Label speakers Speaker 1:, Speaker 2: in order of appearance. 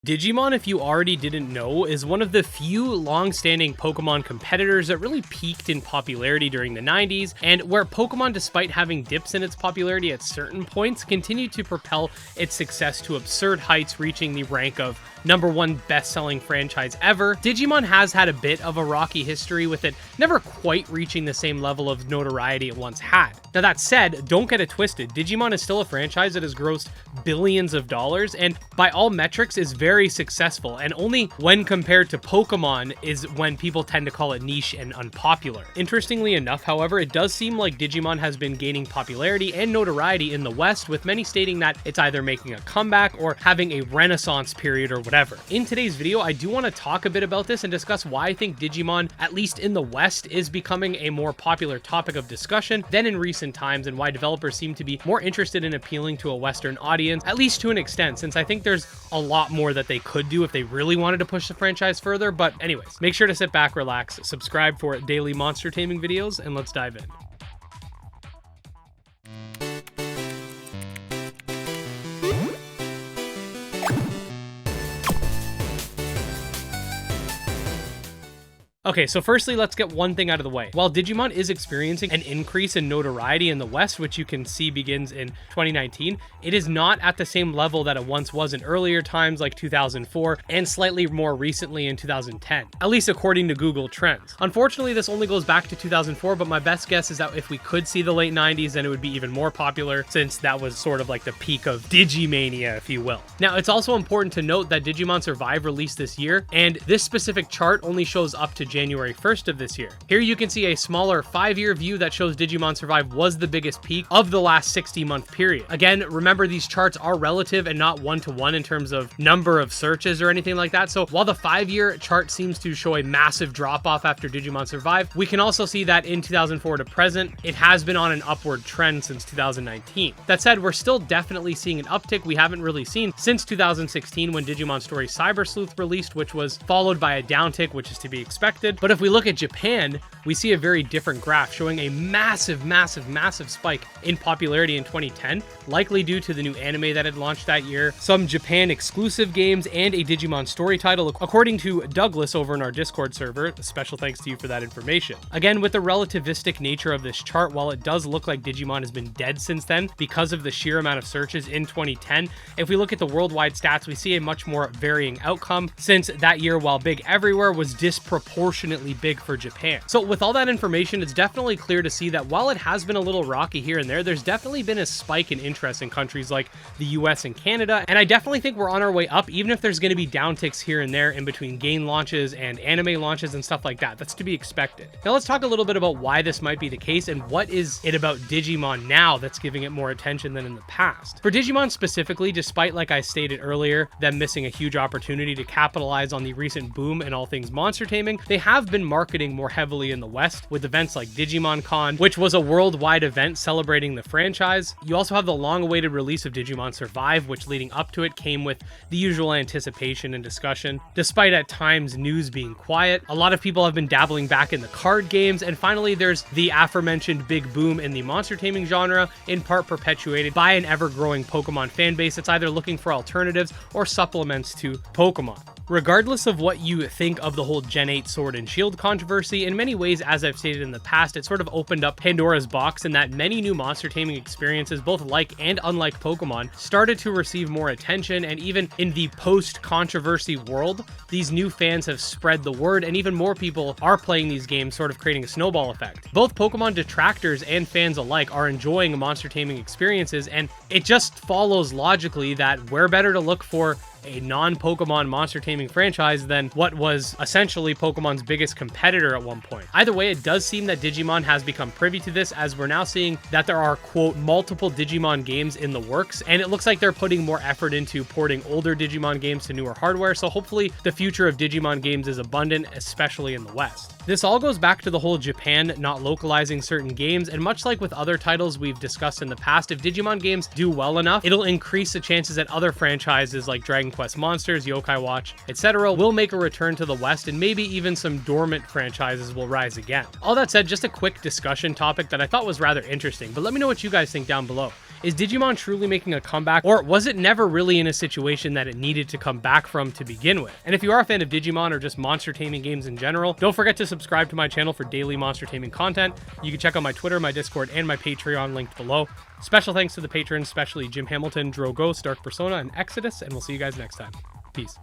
Speaker 1: Digimon, if you already didn't know, is one of the few long-standing Pokemon competitors that really peaked in popularity during the 90s, and where Pokemon, despite having dips in its popularity at certain points, continued to propel its success to absurd heights, reaching the rank of #1 best-selling franchise ever. Digimon has had a bit of a rocky history, with it never quite reaching the same level of notoriety it once had. Now that said, don't get it twisted, Digimon is still a franchise that has grossed billions of dollars, and by all metrics is very successful, and only when compared to Pokemon is when people tend to call it niche and unpopular. Interestingly enough, however, it does seem like Digimon has been gaining popularity and notoriety in the West, with many stating that it's either making a comeback or having a renaissance period or whatever. In today's video, I do want to talk a bit about this and discuss why I think Digimon, at least in the West, is becoming a more popular topic of discussion than in recent times, and why developers seem to be more interested in appealing to a Western audience, at least to an extent, since I think there's a lot more that they could do if they really wanted to push the franchise further. But anyways, make sure to sit back, relax, subscribe for daily monster taming videos, and let's dive in. Okay, so firstly, let's get one thing out of the way. While Digimon is experiencing an increase in notoriety in the West, which you can see begins in 2019, it is not at the same level that it once was in earlier times like 2004 and slightly more recently in 2010, at least according to Google Trends. Unfortunately, this only goes back to 2004, but my best guess is that if we could see the late 90s, then it would be even more popular, since that was sort of like the peak of Digimania, if you will. Now, it's also important to note that Digimon Survive released this year, and this specific chart only shows up to January 1st of this year. Here you can see a smaller 5-year view that shows Digimon Survive was the biggest peak of the last 60-month period. Again, remember, these charts are relative and not one-to-one in terms of number of searches or anything like that. So while the 5-year chart seems to show a massive drop-off after Digimon Survive, we can also see that in 2004 to present, it has been on an upward trend since 2019. That said, we're still definitely seeing an uptick we haven't really seen since 2016 when Digimon Story Cyber Sleuth released, which was followed by a downtick, which is to be expected. But if we look at Japan, we see a very different graph showing a massive spike in popularity in 2010, likely due to the new anime that had launched that year, some Japan exclusive games, and a Digimon story title, according to Douglas over in our Discord server. Special thanks to you for that information. Again, with the relativistic nature of this chart, while it does look like Digimon has been dead since then because of the sheer amount of searches in 2010, if we look at the worldwide stats, we see a much more varying outcome, since that year, while big everywhere, was disproportionately big for Japan. So with all that information, it's definitely clear to see that while it has been a little rocky here and there's definitely been a spike in interest in countries like the US and Canada, and I definitely think we're on our way up, even if there's going to be downticks here and there in between game launches and anime launches and stuff like that. That's to be expected. Now let's talk a little bit about why this might be the case and what is it about Digimon now that's giving it more attention than in the past. For Digimon specifically, despite, like I stated earlier, them missing a huge opportunity to capitalize on the recent boom in all things monster taming, they have been marketing more heavily in the West with events like Digimon Con, which was a worldwide event celebrating the franchise. You also have the long-awaited release of Digimon Survive, which leading up to it came with the usual anticipation and discussion, despite at times news being quiet. A lot of people have been dabbling back in the card games, and finally there's the aforementioned big boom in the monster taming genre, in part perpetuated by an ever-growing Pokemon fan base that's either looking for alternatives or supplements to Pokemon. Regardless of what you think of the whole Gen 8 Sword and Shield controversy, in many ways, as I've stated in the past, it sort of opened up Pandora's box in that many new monster taming experiences, both like and unlike Pokemon, started to receive more attention, and even in the post-controversy world, these new fans have spread the word, and even more people are playing these games, sort of creating a snowball effect. Both Pokemon detractors and fans alike are enjoying monster taming experiences, and it just follows logically that where better to look for a non-Pokemon monster taming franchise than what was essentially Pokemon's biggest competitor at one point. Either way, it does seem that Digimon has become privy to this, as we're now seeing that there are, quote, multiple Digimon games in the works, and it looks like they're putting more effort into porting older Digimon games to newer hardware, so hopefully the future of Digimon games is abundant, especially in the West. This all goes back to the whole Japan not localizing certain games, and much like with other titles we've discussed in the past, if Digimon games do well enough, it'll increase the chances that other franchises like Dragon Quest Monsters, Yokai Watch, etc. will make a return to the West, and maybe even some dormant franchises will rise again. All that said, just a quick discussion topic that I thought was rather interesting, but let me know what you guys think down below. Is Digimon truly making a comeback, or was it never really in a situation that it needed to come back from to begin with? And if you are a fan of Digimon or just monster taming games in general, don't forget to subscribe to my channel for daily monster taming content. You can check out my Twitter, my Discord, and my Patreon linked below. Special thanks to the patrons, especially Jim Hamilton, Drow Ghost, Dark Persona, and Exodus, and we'll see you guys next time. Peace.